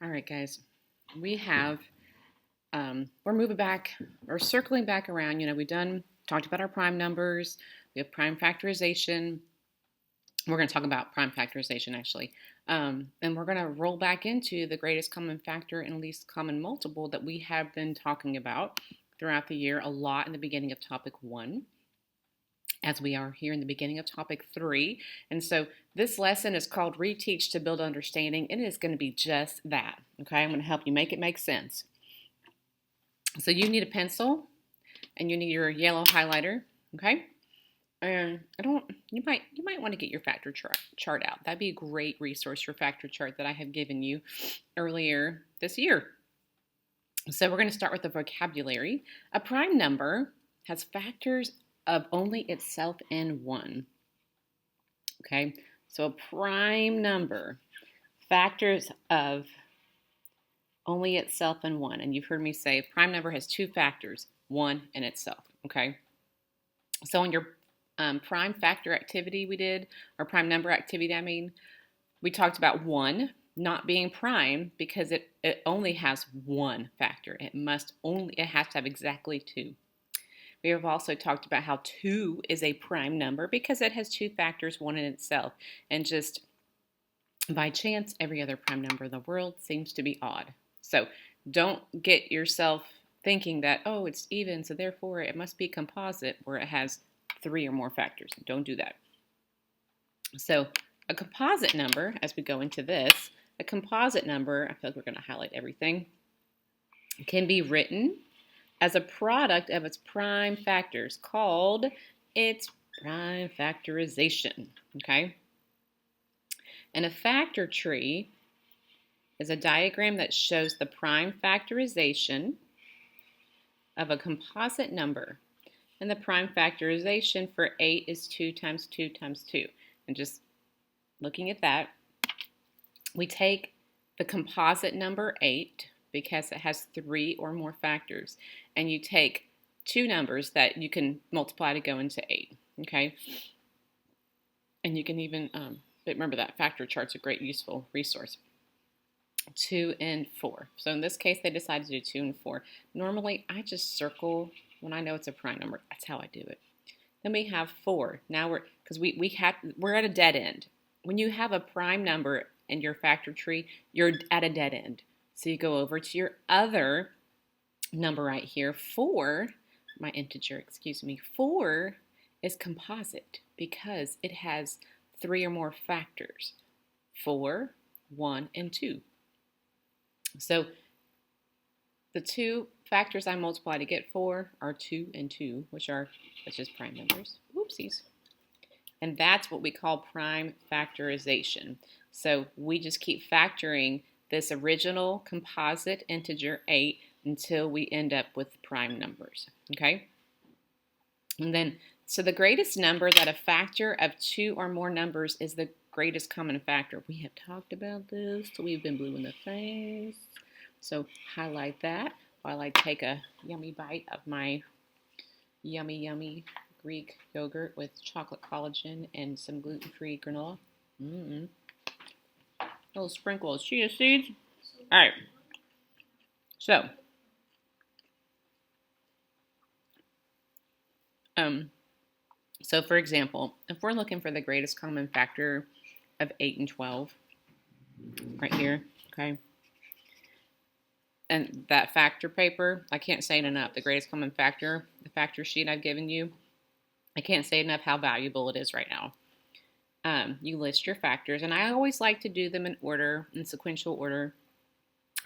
All right, guys, we have, we're moving back, or circling back around. We've talked about our prime numbers, we have prime factorization. We're going to talk about prime factorization actually. And we're going to roll back into the greatest common factor and least common multiple that we have been talking about throughout the year a lot in the beginning of topic one, as we are here in the beginning of topic three. And so this lesson is called Reteach to Build Understanding, and it is going to be just that. Okay, I'm going to help you make it make sense. So you need a pencil and you need your yellow highlighter. Okay, and you might want to get your factor chart out. That'd be a great resource, your factor chart that I have given you earlier this year. So we're going to start with the vocabulary. A prime number has factors of only itself and one. Okay, so a prime number, factors of only itself and one. And you've heard me say a prime number has two factors, one and itself. Okay, so in your prime factor activity we did, or prime number activity, we talked about one not being prime because it only has one factor. It has to have exactly two. We have also talked about how 2 is a prime number because it has two factors, one in itself. And just by chance, every other prime number in the world seems to be odd. So don't get yourself thinking that, oh, it's even, so therefore it must be composite where it has 3 or more factors. Don't do that. So a composite number, as we go into this, a composite number, I feel like we're going to highlight everything, can be written as a product of its prime factors called its prime factorization, okay? And a factor tree is a diagram that shows the prime factorization of a composite number. And the prime factorization for 8 is 2 times 2 times 2. And just looking at that, we take the composite number 8 because it has 3 or more factors, and you take two numbers that you can multiply to go into 8, okay? And you can even, remember that factor chart's a great useful resource. 2 and 4. So in this case, they decided to do 2 and 4. Normally, I just circle when I know it's a prime number. That's how I do it. Then we have 4. Now we're at a dead end. When you have a prime number in your factor tree, you're at a dead end. So you go over to your other number right here, 4, my integer, 4 is composite because it has 3 or more factors, 4, 1, and 2. So the two factors I multiply to get 4 are 2 and 2, which is prime numbers. Oopsies. And that's what we call prime factorization. So we just keep factoring this original composite integer 8 until we end up with prime numbers, okay? And then, so the greatest number that a factor of 2 or more numbers is the greatest common factor. We have talked about this, so we've been blue in the face. So highlight that while I take a yummy bite of my yummy Greek yogurt with chocolate collagen and some gluten-free granola. A little sprinkle of chia seeds. All right. So for example, if we're looking for the greatest common factor of 8 and 12, right here, okay, and that factor paper, I can't say it enough, the greatest common factor, the factor sheet I've given you, I can't say enough how valuable it is right now. You list your factors, and I always like to do them in order, in sequential order,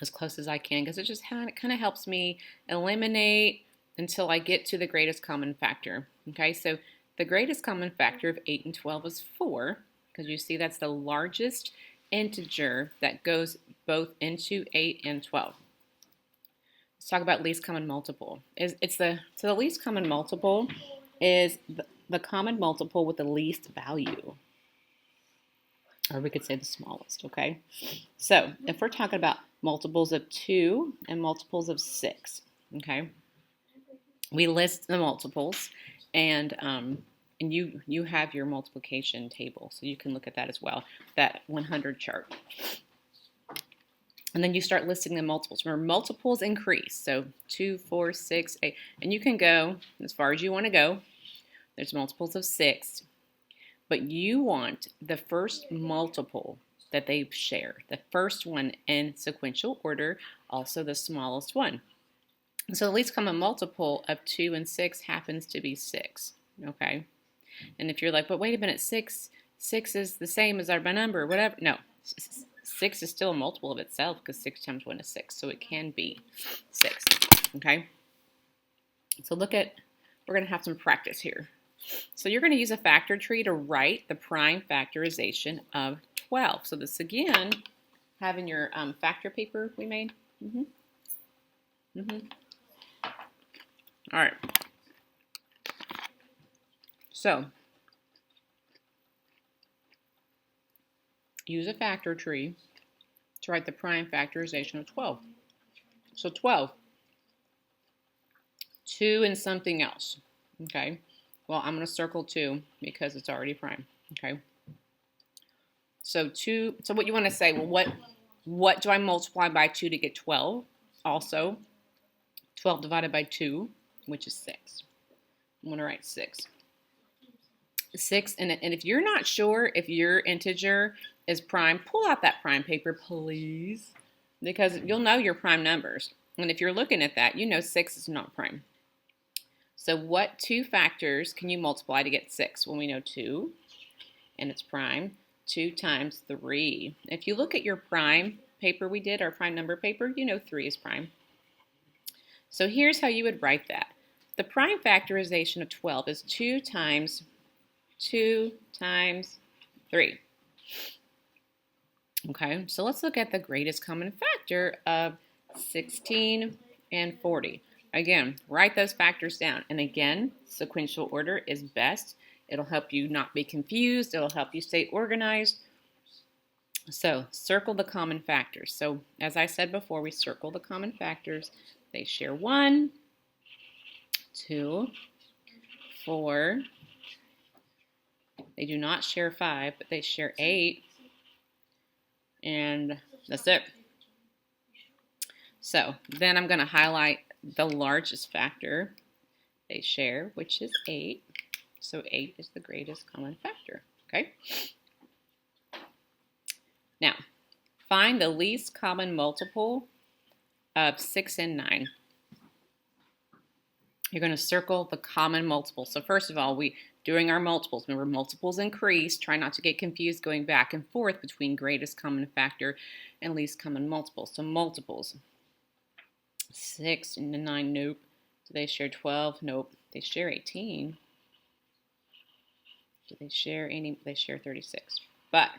as close as I can, because it just kind of helps me eliminate until I get to the greatest common factor. Okay, so the greatest common factor of 8 and 12 is 4, because you see that's the largest integer that goes both into 8 and 12. Let's talk about least common multiple. So the least common multiple is the common multiple with the least value. Or we could say the smallest, okay? So if we're talking about multiples of 2 and multiples of 6, okay? We list the multiples, and you have your multiplication table, so you can look at that as well, that 100 chart. And then you start listing the multiples. Remember, multiples increase. So 2, 4, 6, 8. And you can go as far as you want to go. There's multiples of 6. But you want the first multiple that they share. The first one in sequential order, also the smallest one. So the least common multiple of 2 and 6 happens to be 6. Okay? And if you're like, but wait a minute, 6 is the same as our number, whatever. No, 6 is still a multiple of itself because 6 times 1 is 6. So it can be 6. Okay? So look at, we're going to have some practice here. So you're going to use a factor tree to write the prime factorization of 12. So this again, having your factor paper we made. All right. So use a factor tree to write the prime factorization of 12. So 12, 2 and something else. Okay. Well, I'm going to circle 2 because it's already prime. Okay. So 2. So what you want to say? Well, what do I multiply by 2 to get 12? Also, 12 divided by 2, which is 6. I'm going to write 6. 6, and if you're not sure if your integer is prime, pull out that prime paper, please, because you'll know your prime numbers. And if you're looking at that, you know 6 is not prime. So what 2 factors can you multiply to get 6? Well, we know 2, and it's prime. 2 times 3. If you look at your prime paper we did, our prime number paper, you know 3 is prime. So here's how you would write that. The prime factorization of 12 is 2 times 3. Okay, so let's look at the greatest common factor of 16 and 40. Again, write those factors down. And again, sequential order is best. It'll help you not be confused. It'll help you stay organized. So circle the common factors. So as I said before, we circle the common factors. They share 1, 2, 4. They do not share 5, but they share 8. And that's it. So then I'm going to highlight the largest factor they share, which is 8. So 8 is the greatest common factor. Okay. Now, find the least common multiple of 6 and 9. You're going to circle the common multiple. So first of all, during our multiples, remember multiples increase. Try not to get confused going back and forth between greatest common factor and least common multiple. So multiples. 6 and 9, nope. Do they share 12? Nope. They share 18. Do they share any? They share 36. But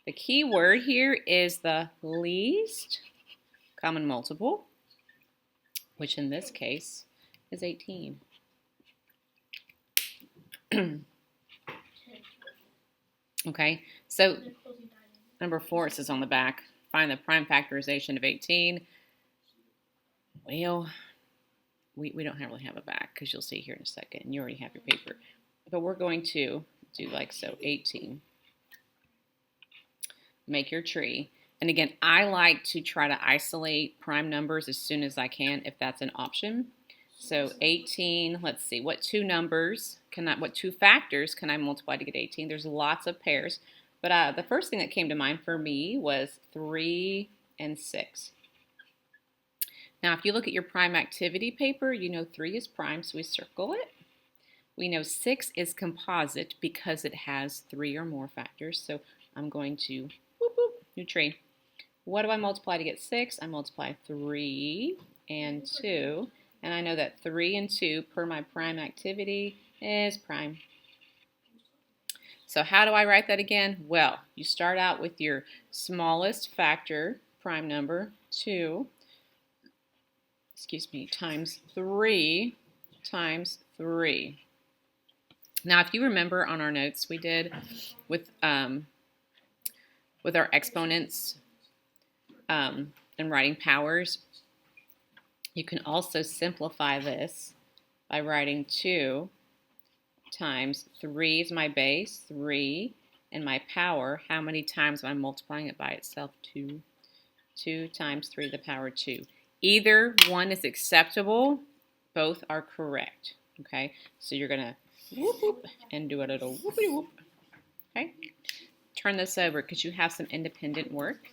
the key word here is the least common multiple, which in this case is 18. Okay, so number 4, it says on the back, find the prime factorization of 18. Well, we don't really have a back because you'll see here in a second, and you already have your paper. But we're going to do like so, 18. Make your tree. And again, I like to try to isolate prime numbers as soon as I can if that's an option. So 18, let's see, what 2 factors can I multiply to get 18? There's lots of pairs. But the first thing that came to mind for me was 3 and 6. Now, if you look at your prime activity paper, you know 3 is prime, so we circle it. We know 6 is composite because it has 3 or more factors. So I'm going to, whoop, whoop, new tree. What do I multiply to get 6? I multiply 3 and 2. And I know that 3 and 2 per my prime activity is prime. So how do I write that again? Well, you start out with your smallest factor, prime number, 2, times 3 times 3. Now, if you remember on our notes we did with our exponents and writing powers, you can also simplify this by writing 2 times 3 is my base, 3, and my power. How many times am I multiplying it by itself? 2. 2 times 3 to the power 2. Either one is acceptable. Both are correct. Okay, so you're going to whoop whoop and do a little whoopity whoop. Okay, turn this over because you have some independent work.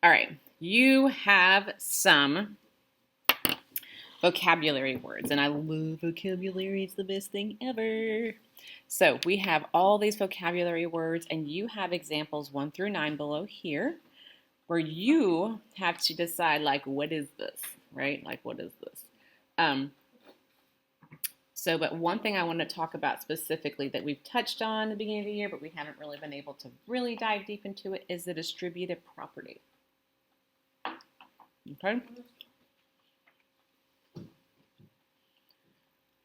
All right, you have some vocabulary words, and I love vocabulary. It's the best thing ever. So we have all these vocabulary words, and you have examples 1 through 9 below here, where you have to decide, like, what is this, right? Like, what is this? But one thing I want to talk about specifically that we've touched on at the beginning of the year, but we haven't really been able to really dive deep into it, is the distributive property. Okay?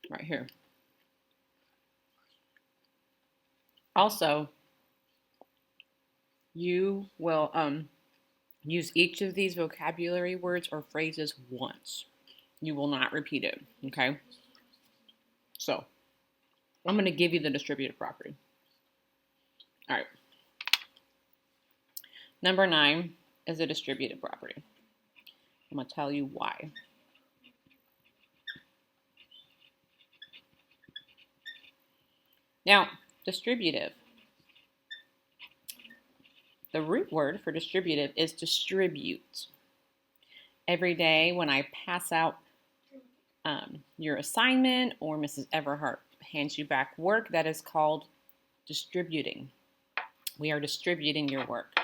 Right here. Also, you will use each of these vocabulary words or phrases once. You will not repeat it, okay? So, I'm going to give you the distributive property. All right. Number 9 is a distributive property. I'm going to tell you why. Now, distributive. The root word for distributive is distribute. Every day when I pass out your assignment or Mrs. Everhart hands you back work, that is called distributing. We are distributing your work.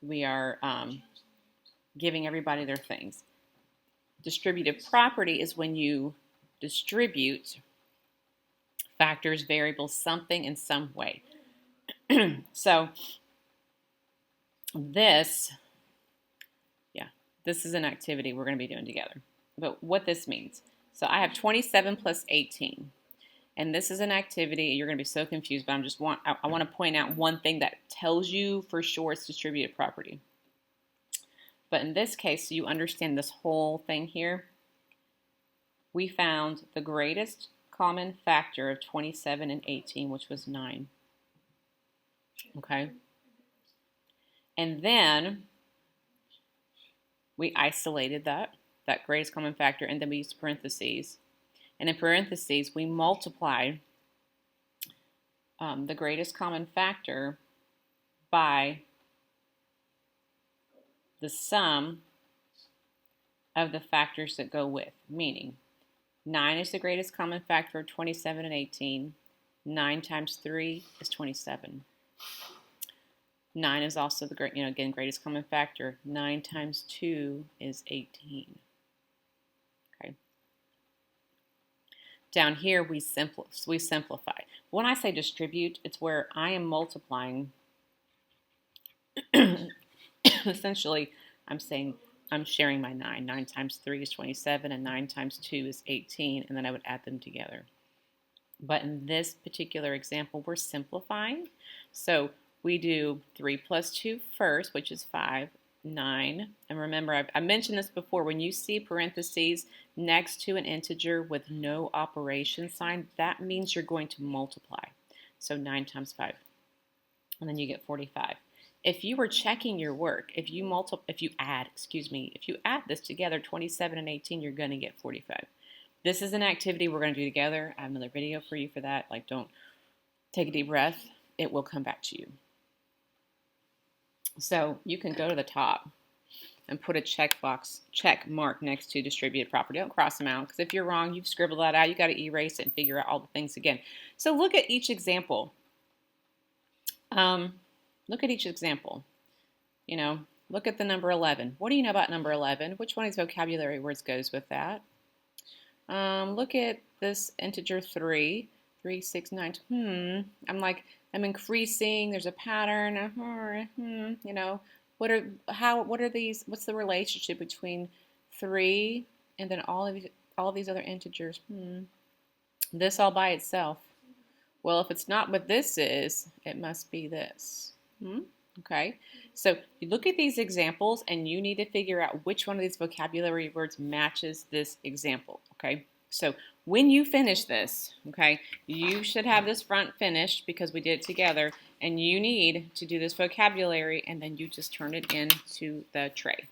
We are giving everybody their things. Distributive property is when you distribute factors, variables, something in some way. So this is an activity we're going to be doing together. But what this means, so I have 27 plus 18. And this is an activity, you're going to be so confused, but I want to point out one thing that tells you for sure it's distributive property. But in this case, so you understand this whole thing here, we found the greatest common factor of 27 and 18, which was 9. Okay? And then we isolated that greatest common factor, and then we used parentheses. And in parentheses, we multiplied the greatest common factor by the sum of the factors that go with, meaning 9 is the greatest common factor of 27 and 18. 9 times 3 is 27. 9 is also the greatest common factor. 9 times 2 is 18. Okay. Down here we simplify. When I say distribute, it's where I am multiplying. Essentially, I'm saying I'm sharing my 9. 9 times 3 is 27, and 9 times 2 is 18, and then I would add them together. But in this particular example, we're simplifying. So we do 3 plus 2 first, which is 5, 9. And remember, I mentioned this before. When you see parentheses next to an integer with no operation sign, that means you're going to multiply. So 9 times 5. And then you get 45. If you were checking your work, if you add this together, 27 and 18, you're going to get 45. This is an activity we're going to do together. I have another video for you for that. Like, don't take a deep breath. It will come back to you. So you can go to the top and put a check mark next to distributed property. Don't cross them out, because if you're wrong, you've scribbled that out. You got to erase it and figure out all the things again. So look at each example. Look at each example. Look at the number 11. What do you know about number 11? Which one of these vocabulary words goes with that? Look at this integer 3. 3, 6, 9. I'm increasing. There's a pattern. What are these? What's the relationship between 3 and then all of these other integers? This all by itself. Well, if it's not what this is, it must be this. Okay, so you look at these examples and you need to figure out which one of these vocabulary words matches this example. Okay, so when you finish this, okay, you should have this front finished because we did it together. And you need to do this vocabulary, and then you just turn it into the tray.